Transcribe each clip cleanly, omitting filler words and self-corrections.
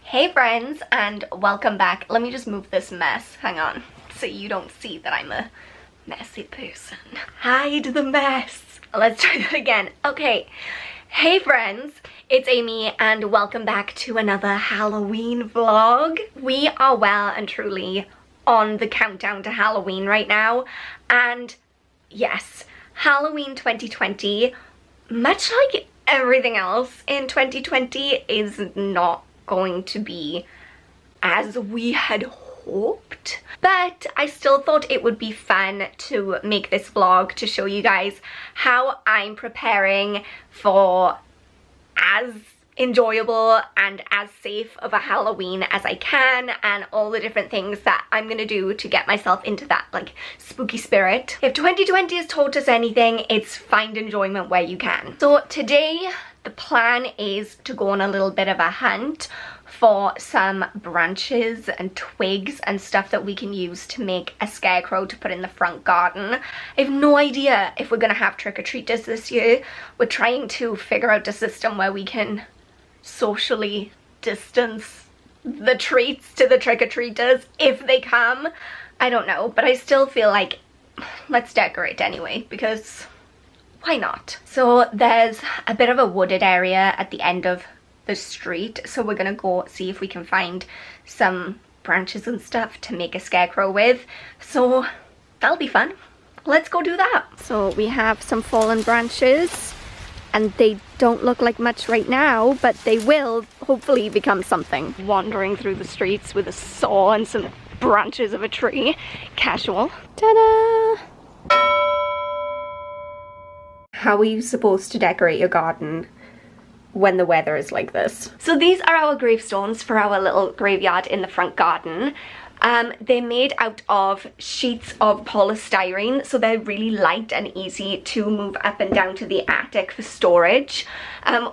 Hey friends, and welcome back. Let me just move this mess, hang on, so you don't see that I'm a messy person. Hide the mess. Let's try that again. Okay, hey friends, it's Amy and welcome back to another Halloween vlog. We are well and truly on the countdown to Halloween right now, and yes, Halloween 2020, much like everything else in 2020, is not going to be as we had hoped, but I still thought it would be fun to make this vlog to show you guys how I'm preparing for as enjoyable and as safe of a Halloween as I can, and all the different things that I'm gonna do to get myself into that like spooky spirit. If 2020 has taught us anything, it's find enjoyment where you can. So today the plan is to go on a little bit of a hunt for some branches and twigs and stuff that we can use to make a scarecrow to put in the front garden. I have no idea if we're gonna have trick-or-treaters this year. We're trying to figure out a system where we can socially distance the treats to the trick-or-treaters if they come. I don't know, but I still feel like let's decorate anyway, because why not? So there's a bit of a wooded area at the end of the street, so we're gonna go see if we can find some branches and stuff to make a scarecrow with, so that'll be fun. Let's go do that. So we have some fallen branches and they don't look like much right now, but they will hopefully become something. Wandering through the streets with a saw and some branches of a tree. Casual. Ta-da! How are you supposed to decorate your garden when the weather is like this? So these are our gravestones for our little graveyard in the front garden. They're made out of sheets of polystyrene, so they're really light and easy to move up and down to the attic for storage.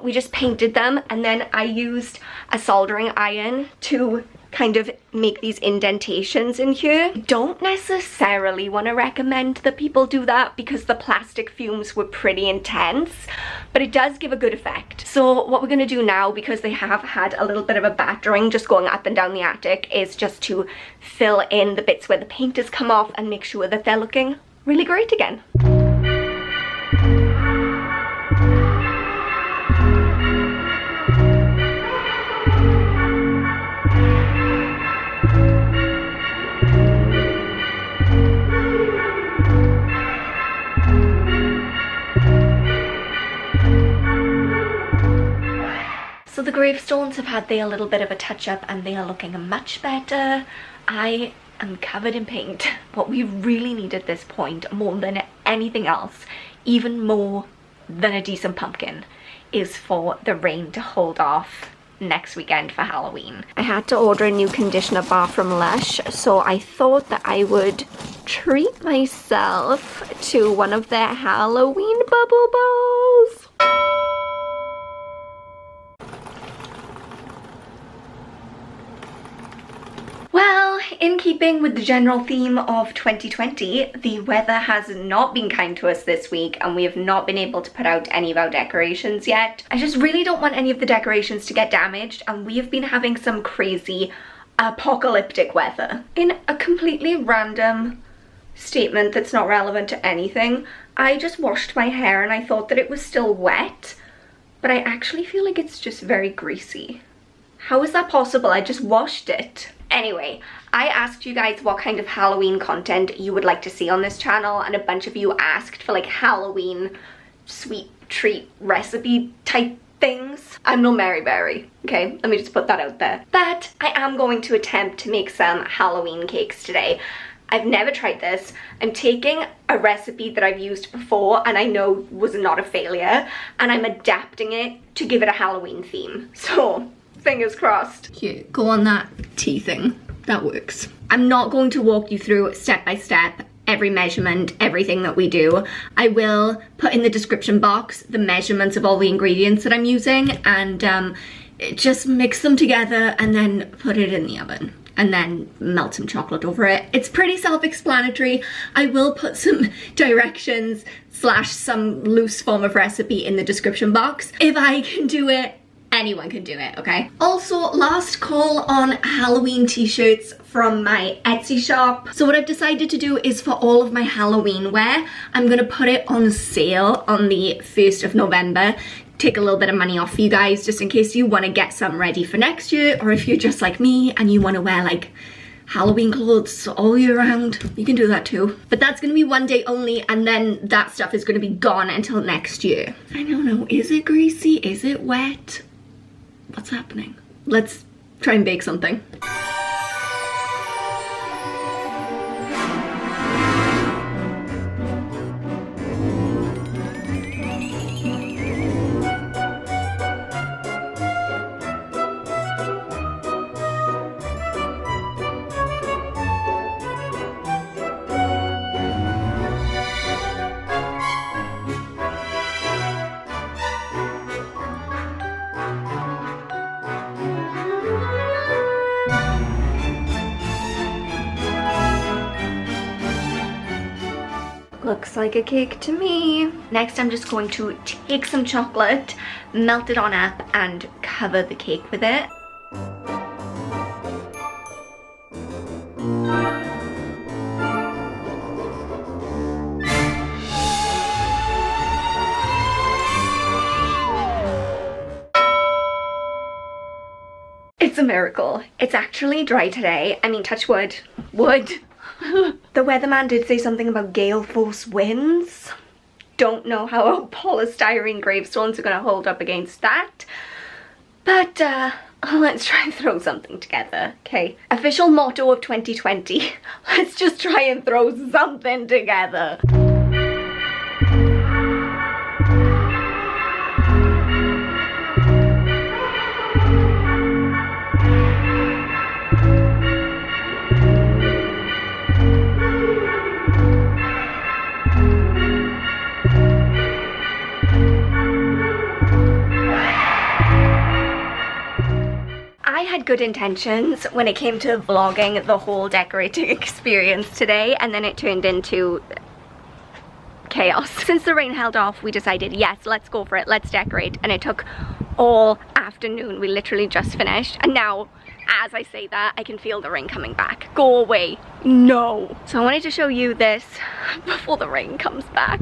We just painted them, and then I used a soldering iron to kind of make these indentations in here. I don't necessarily want to recommend that people do that because the plastic fumes were pretty intense, but it does give a good effect. So what we're going to do now, because they have had a little bit of a battering just going up and down the attic, is just to fill in the bits where the paint has come off and make sure that they're looking really great again. So the gravestones have had their little bit of a touch up and they are looking much better. I am covered in paint. What we really need at this point, more than anything else, even more than a decent pumpkin, is for the rain to hold off next weekend for Halloween. I had to order a new conditioner bar from Lush, so I thought that I would treat myself to one of their Halloween bubble balls. Well, in keeping with the general theme of 2020, the weather has not been kind to us this week and we have not been able to put out any of our decorations yet. I just really don't want any of the decorations to get damaged, and we have been having some crazy apocalyptic weather. In a completely random statement that's not relevant to anything, I just washed my hair and I thought that it was still wet, but I actually feel like it's just very greasy. How is that possible? I just washed it. Anyway, I asked you guys what kind of Halloween content you would like to see on this channel, and a bunch of you asked for like Halloween sweet treat recipe type things. I'm no Mary Berry, okay? Let me just put that out there. But I am going to attempt to make some Halloween cakes today. I've never tried this. I'm taking a recipe that I've used before and I know was not a failure, and I'm adapting it to give it a Halloween theme. So fingers crossed. Here, go on that tea thing. That works. I'm not going to walk you through step by step every measurement, everything that we do. I will put in the description box the measurements of all the ingredients that I'm using, and just mix them together and then put it in the oven and then melt some chocolate over it. It's pretty self-explanatory. I will put some directions / some loose form of recipe in the description box. If I can do it, anyone can do it, okay? Also, last call on Halloween t-shirts from my Etsy shop. So what I've decided to do is for all of my Halloween wear, I'm gonna put it on sale on the 1st of November. Take a little bit of money off for you guys, just in case you want to get some ready for next year, or if you're just like me and you want to wear like Halloween clothes all year round, you can do that too. But that's gonna be one day only, and then that stuff is gonna be gone until next year. I don't know, is it greasy? Is it wet? What's happening? Let's try and bake something. Looks like a cake to me. Next, I'm just going to take some chocolate, melt it on up, and cover the cake with it. It's a miracle. It's actually dry today. I mean, touch wood. Wood. The weatherman did say something about gale force winds. Don't know how our polystyrene gravestones are gonna hold up against that. But let's try and throw something together, okay? Official motto of 2020. Let's just try and throw something together. Good intentions when it came to vlogging the whole decorating experience today, and then it turned into chaos. Since the rain held off, we decided, yes, let's go for it, let's decorate, and it took all afternoon. We literally just finished, and now as I say that, I can feel the rain coming back. Go away. No. So I wanted to show you this before the rain comes back.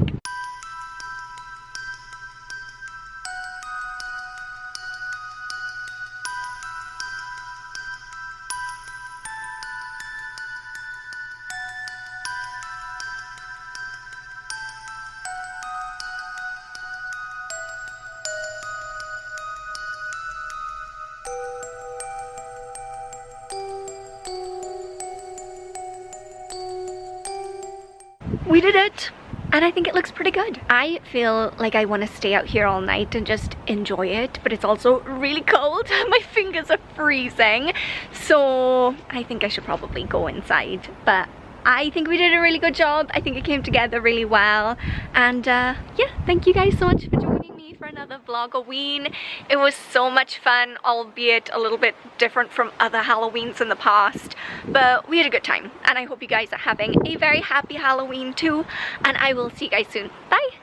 We did it, and I think it looks pretty good. I feel like I want to stay out here all night and just enjoy it, but it's also really cold. My fingers are freezing, so I think I should probably go inside. But I think we did a really good job. I think it came together really well, and yeah, thank you guys so much for joining me for another Vlogoween. It was so much fun, albeit a little bit different from other Halloweens in the past, but we had a good time, and I hope you guys are having a very happy Halloween too, and I will see you guys soon. Bye!